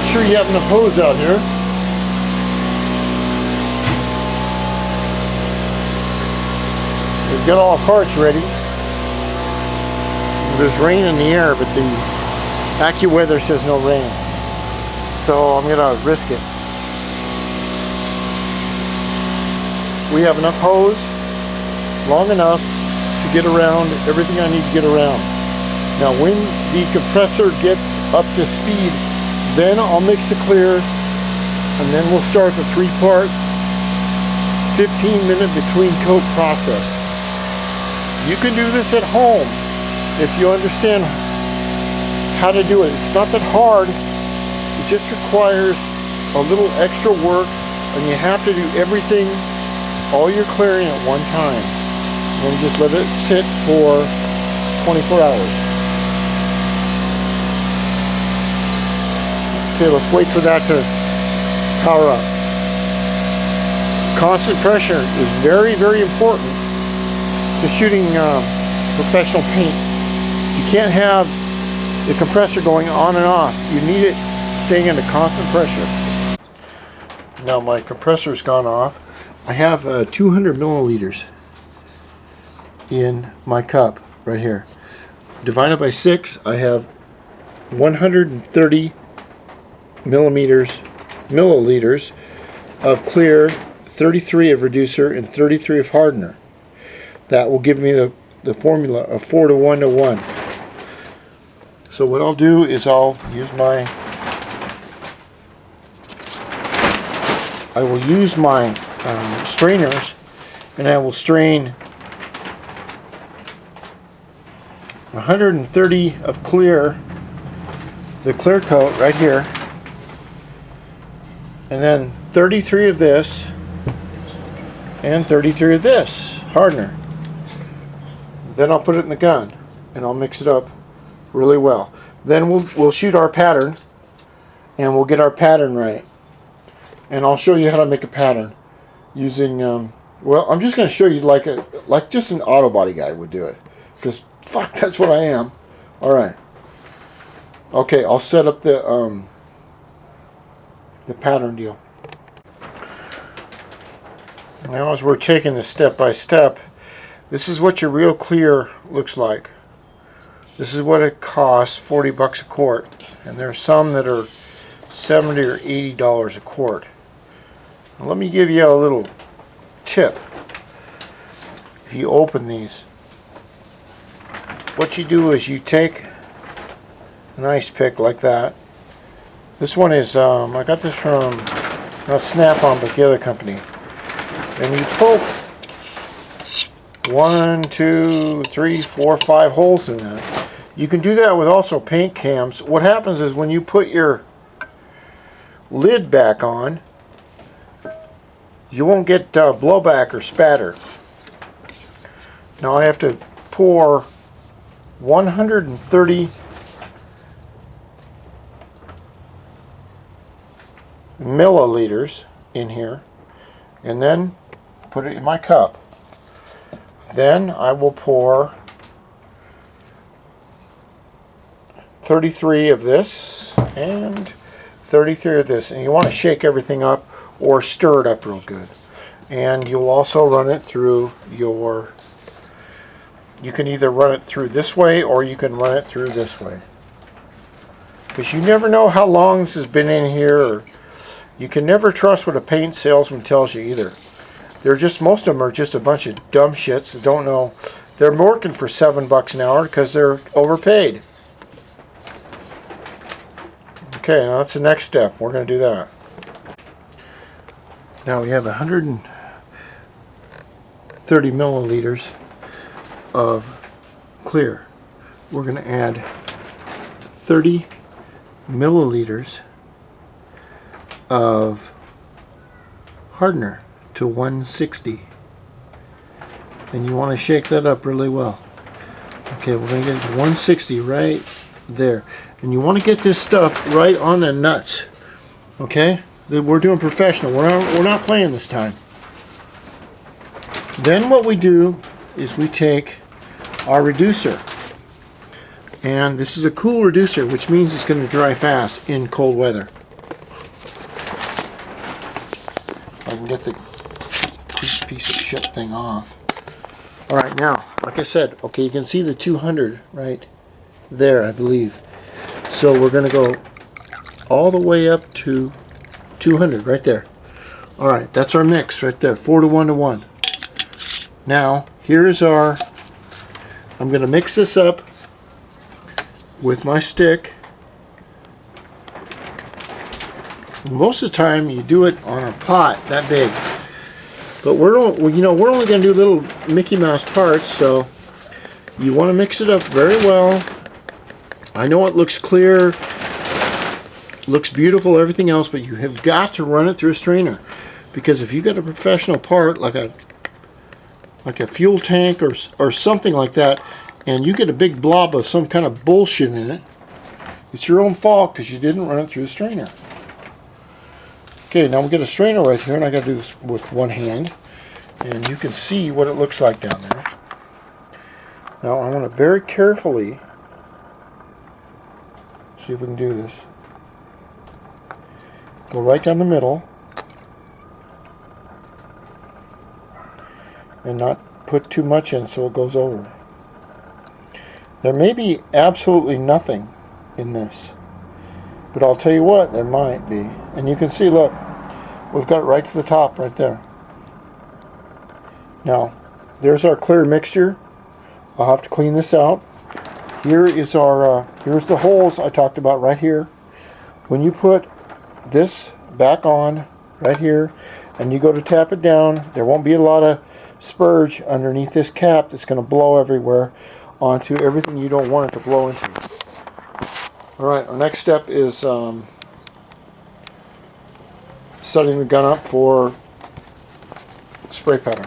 make sure you have enough hose out here. We've got all our parts ready. There's rain in the air, but the AccuWeather says no rain. So I'm gonna risk it. We have enough hose, long enough to get around everything I need to get around. Now when the compressor gets up to speed, then I'll mix the clear, and then we'll start the 3-part 15-minute between coat process. You can do this at home if you understand how to do it. It's not that hard. It just requires a little extra work, and you have to do everything, all your clearing at one time. And just let it sit for 24 hours. Okay, let's wait for that to power up. Constant pressure is very, very important to shooting professional paint. You can't have the compressor going on and off. You need it staying under constant pressure. Now my compressor's gone off. I have 200 milliliters in my cup right here. Divided by 6, I have 130 milliliters of clear, 33 of reducer, and 33 of hardener. That will give me the formula of 4 to 1 to 1. So what I'll do is I'll use my strainers, and I will strain 130 of clear, the Clearcoat right here, and then 33 of this, and 33 of this hardener. Then I'll put it in the gun, and I'll mix it up really well. Then we'll shoot our pattern, and we'll get our pattern right. And I'll show you how to make a pattern using well, I'm just going to show you like just an auto body guy would do it, because fuck, that's what I am. All right. Okay, I'll set up the pattern deal. Now, as we're taking this step by step, this is what your real clear looks like. This is what it costs, 40 bucks a quart, and there's some that are $70 or $80 a quart. Now, let me give you a little tip. If you open these, what you do is you take an ice pick like that. This one is I got this from not Snap-on, but the other company. And you poke 1, 2, 3, 4, 5 holes in that. You can do that with also paint cans. What happens is when you put your lid back on, you won't get blowback or spatter. Now I have to pour 130 milliliters in here, and then put it in my cup. Then I will pour 33 of this and 33 of this, and you want to shake everything up or stir it up real good. And you'll also run it through your, you can either run it through this way or you can run it through this way, because you never know how long this has been in here, or you can never trust what a paint salesman tells you either. They're just, most of them are just a bunch of dumb shits that don't know. They're working for $7 an hour because they're overpaid. Okay, now that's the next step. We're going to do that. Now we have 130 milliliters of clear. We're going to add 30 milliliters of hardener to 160, and you want to shake that up really well. Okay, we're going to get to 160 right there, and you want to get this stuff right on the nuts. Okay, we're doing professional. We're not playing this time. Then what we do is we take our reducer, and this is a cool reducer, which means it's going to dry fast in cold weather. get the piece of shit thing off. Alright, now, like I said, okay, you can see the 200 right there, I believe. So we're going to go all the way up to 200 right there. Alright, that's our mix right there, 4 to 1 to 1. Now, here's our, I'm going to mix this up with my stick. Most of the time you do it on a pot that big. But we're only going to do little Mickey Mouse parts, so you want to mix it up very well. I know it looks clear, looks beautiful, everything else, but you have got to run it through a strainer. Because if you got a professional part like a fuel tank or something like that, and you get a big blob of some kind of bullshit in it, it's your own fault because you didn't run it through a strainer. Okay, now we get a strainer right here, and I got to do this with one hand, and you can see what it looks like down there. Now I want to very carefully see if we can do this. Go right down the middle, and not put too much in so it goes over. There may be absolutely nothing in this, but I'll tell you what, there might be. And you can see, look, we've got it right to the top right there. Now, there's our clear mixture. I'll have to clean this out. Here is our, here's the holes I talked about right here. When you put this back on right here, and you go to tap it down, there won't be a lot of spurge underneath this cap that's going to blow everywhere onto everything you don't want it to blow into. Alright, our next step is setting the gun up for spray pattern.